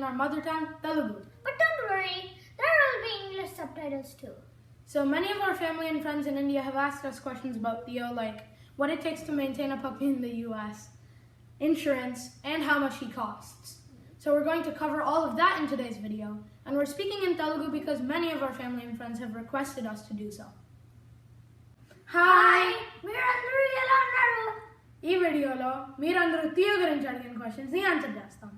our mother tongue, Telugu. But don't worry, there will be English subtitles too. So many of our family and friends in India have asked us questions about Theo, like what it takes to maintain a puppy in the US, insurance, and how much he costs. So we're going to cover all of that in today's video. And we're speaking in Telugu because many of our family and friends have requested us to do so. Hi, మీరందరూ ఎలా ఉన్నారు? ఈ వీడియోలో మీరందరూ Theo గురించి అడిగిన questions ని answer చేస్తాం.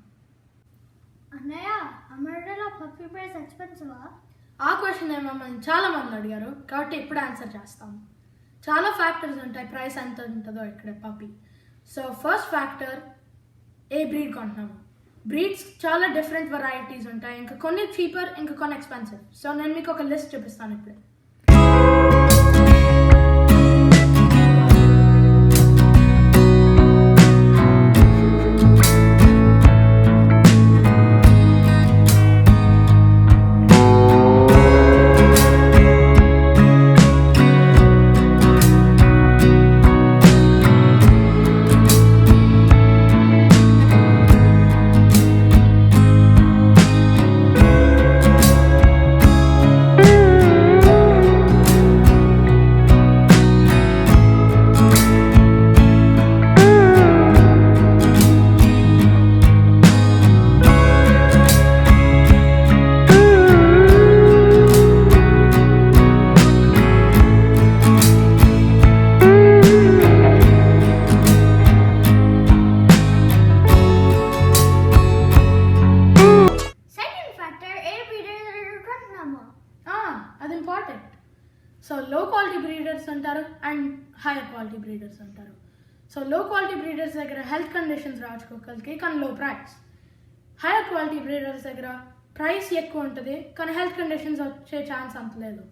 అన్నయ్య, అమెరికాలో పప్పీ ప్రైస్ ఎక్స్పెన్సివా? ఆ క్వశ్చన్ మమ్మల్ని చాలా మంది అడిగారు కాబట్టి ఇప్పుడు ఆన్సర్ చేస్తాం. చాలా ఫ్యాక్టర్స్ ఉంటాయి ప్రైస్ ఎంత ఉంటుందో ఇక్కడ పప్పీ. సో ఫస్ట్ ఫ్యాక్టర్ ఏ బ్రీడ్ కొంటున్నాము. బ్రీడ్స్ చాలా డిఫరెంట్ వెరైటీస్ ఉంటాయి, ఇంకా కొన్ని చీపర్ ఇంకా కొన్ని ఎక్స్పెన్సివ్. సో నేను మీకు ఒక లిస్ట్ చూపిస్తాను ఇప్పుడు. అది ఇంపార్టెంట్. సో లో క్వాలిటీ బ్రీడర్స్ అంటారు అండ్ హైయర్ క్వాలిటీ బ్రీడర్స్ అంటారు. సో లో క్వాలిటీ బ్రీడర్స్ దగ్గర హెల్త్ కండిషన్స్ రావచ్చు కుక్కలకి, కానీ లో ప్రైస్. హైయర్ క్వాలిటీ బ్రీడర్స్ దగ్గర ప్రైస్ ఎక్కువ ఉంటుంది కానీ హెల్త్ కండిషన్స్ వచ్చే ఛాన్స్ అంత లేదు.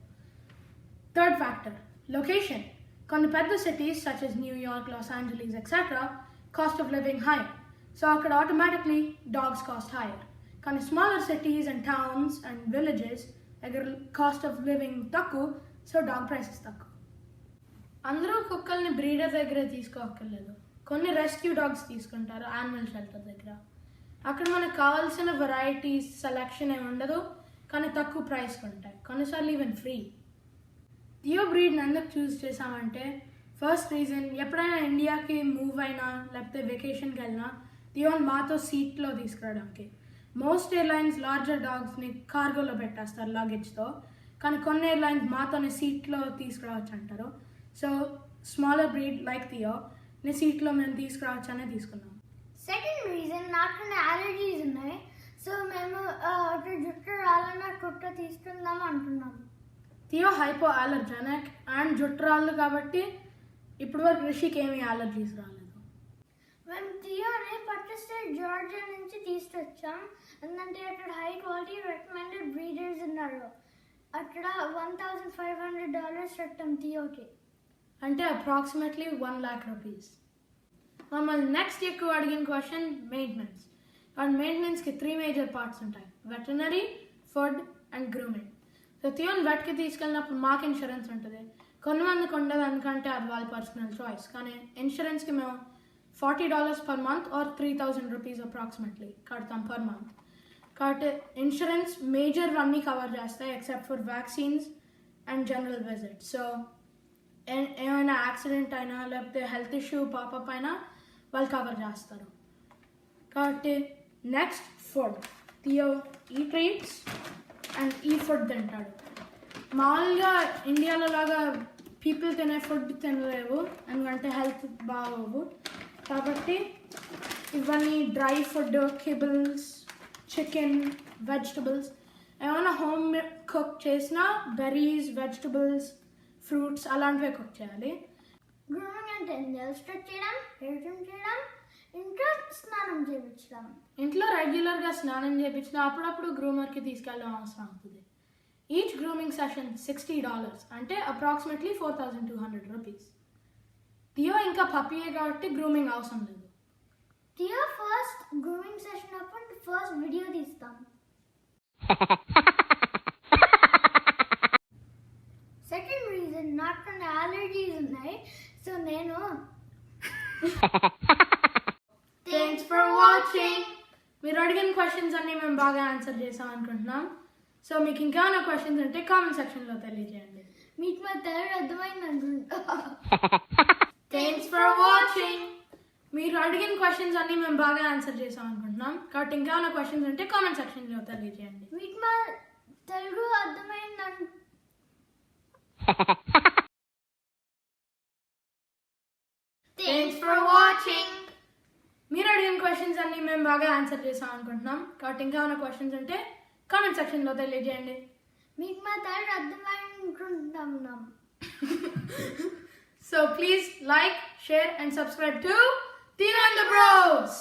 Third factor location. కొన్ని పెద్ద cities such as New York, loss Angeles etcetera cost of living high. So అక్కడ ఆటోమేటిక్లీ డాగ్స్ కాస్ట్ హైయర్. కానీ smaller cities and towns and villages దగ్గర కాస్ట్ ఆఫ్ లివింగ్ తక్కువ, so dog prices తక్కువ. అందరూ కుక్కల్ని breeder దగ్గరే తీసుకోక్కర్లేదు. కొన్ని రెస్క్యూ డాగ్స్ తీసుకుంటారు యానిమల్ షెల్టర్ దగ్గర. అక్కడ మనకు కావాల్సిన వెరైటీస్ సెలెక్షన్ ఏమి ఉండదు కానీ తక్కువ ప్రైస్కి ఉంటాయి, కొన్నిసార్లు ఈవెన్ ఫ్రీ. థియో బ్రీడ్ని ఎందుకు చూస్ చేసామంటే ఫస్ట్ రీజన్, ఎప్పుడైనా ఇండియాకి మూవ్ అయినా లేకపోతే వెకేషన్కి వెళ్ళినా థియోని మాతో సీట్లో తీసుకురావడానికి. మోస్ట్ ఎయిర్లైన్స్ లార్జర్ డాగ్స్ని కార్గోలో పెట్టేస్తారు లగేజ్తో, కానీ కొన్ని ఎయిర్లైన్స్ మాతోనే సీట్లో తీసుకురావచ్చు అంటారు. సో స్మాలర్ బ్రీడ్ లైక్ థియోని సీట్లో మేము తీసుకురావచ్చు అనే తీసుకున్నాం. సెకండ్ రీజన్, నాకు అలర్జీస్ ఉన్నాయి. సో మేము జుట్టు రాలన్నా కుట్ట తీసుకుందాం అంటున్నాము. థియో హైపో అలర్జెనిక్ అండ్ జుట్టు రాళ్ళు కాబట్టి ఇప్పటి వరకు రిషికి ఏమీ అలర్జీస్ రాలేదు. మేము థియోని పట్టిస్టేట్ జార్జియా నుంచి తీసుకొచ్చాం. ఎందుకంటే అక్కడ హై క్వాలిటీ రికమెండెడ్ బ్రీడర్స్ ఉన్నారు. అక్కడ $1,500 కట్టాం థియోకి, అంటే అప్రాక్సిమేట్లీ 1 lakh rupees. మమ్మల్ని నెక్స్ట్ ఎక్కువ అడిగిన క్వశ్చన్ మెయింటెనెన్స్. అండ్ మెయింటెనెన్స్కి 3 మేజర్ పార్ట్స్ ఉంటాయి: veterinary, food and grooming. So థియోని వెట్కి తీసుకెళ్ళినప్పుడు మాకు ఇన్సూరెన్స్ ఉంటుంది. కొంతమందికి ఉండదు ఎందుకంటే అది వాళ్ళ పర్సనల్ చాయిస్. కానీ ఇన్సూరెన్స్కి మేము $40 per month or 3,000 rupees approximately కడతాం పర్ మంత్. కాబట్టి ఇన్సూరెన్స్ మేజర్ అన్నీ కవర్ చేస్తాయి except for vaccines and general visit. So ఏమైనా యాక్సిడెంట్ అయినా లేకపోతే హెల్త్ ఇష్యూ పాపప్ అయినా వాళ్ళు కవర్ చేస్తారు. కాబట్టి నెక్స్ట్ ఫుడ్. థియో ఈ ట్రీట్స్ అండ్ ఈ ఫుడ్ తింటాడు. మామూలుగా ఇండియాలో లాగా పీపుల్ తినే ఫుడ్ తినలేవు ఎందుకంటే హెల్త్ బాగోవు. కాబట్టి ఇవన్నీ డ్రై ఫుడ్, కిబుల్స్, చికెన్, వెజిటబుల్స్, ఏమైనా హోమ్ కుక్ చేసినా బెర్రీస్, వెజిటబుల్స్, ఫ్రూట్స్ అలాంటివే కుక్ చేయాలి. గ్రూమింగ్ అంటే నెయిల్స్ కట్ చేయడం, హెయిర్ ట్రిమ్ చేయడం, ఇంకా స్నానం చేయించడం. ఇంట్లో రెగ్యులర్గా స్నానం చేయించిన అప్పుడప్పుడు గ్రూమర్కి తీసుకెళ్ళడం అవసరం అవుతుంది. ఈచ్ గ్రూమింగ్ సెషన్ $60, అంటే అప్రాక్సిమేట్లీ 4,200 rupees. థియో ఇంకా పప్పీయే కాబట్టి గ్రూమింగ్ అవసరం లేదు. థియో ఫస్ట్ గ్రూమింగ్ సెషన్ అప్పుడు ఫస్ట్ వీడియో తీస్తాం. సెకండ్ రీజన్, నాకు కొన్ని అలర్జీస్ ఉన్నాయి. సో నేను Thanks for watching. మీరు అడిగిన క్వశ్చన్స్ అన్ని మేము బాగా ఆన్సర్ చేసాం అనుకుంటున్నాం. సో మీకు ఇంకేమైనా క్వశ్చన్స్ ఉంటే కామెంట్ సెక్షన్లో తెలియజేయండి. మీకు మా తెలుగు అర్థమైంది అనుకుంటా. Thanks for watching. మీరు అడిగిన క్వశ్చన్స్ అన్ని మేము బాగా ఆన్సర్ చేసాం అనుకుంటున్నాం. కాబట్టి ఇంకేమైనా క్వశ్చన్స్ ఉంటే కామెంట్ సెక్షన్లో తెలియజేయండి. మీకు మా తెలుగు అర్థమైంది థ్యాంక్స్ ఫర్ వాచింగ్. మీరు అడిగిన క్వశ్చన్స్ అన్ని మేము బాగా ఆన్సర్ చేసాం అనుకుంటున్నాం. కాబట్టి ఇంకేమైనా క్వశ్చన్స్ ఉంటే కామెంట్ సెక్షన్లో తెలియజేయండి. మీకు మా తెలుగు అర్థమైంది అనుకుంటున్నాం. So please like, share and subscribe to Teen and the Bros.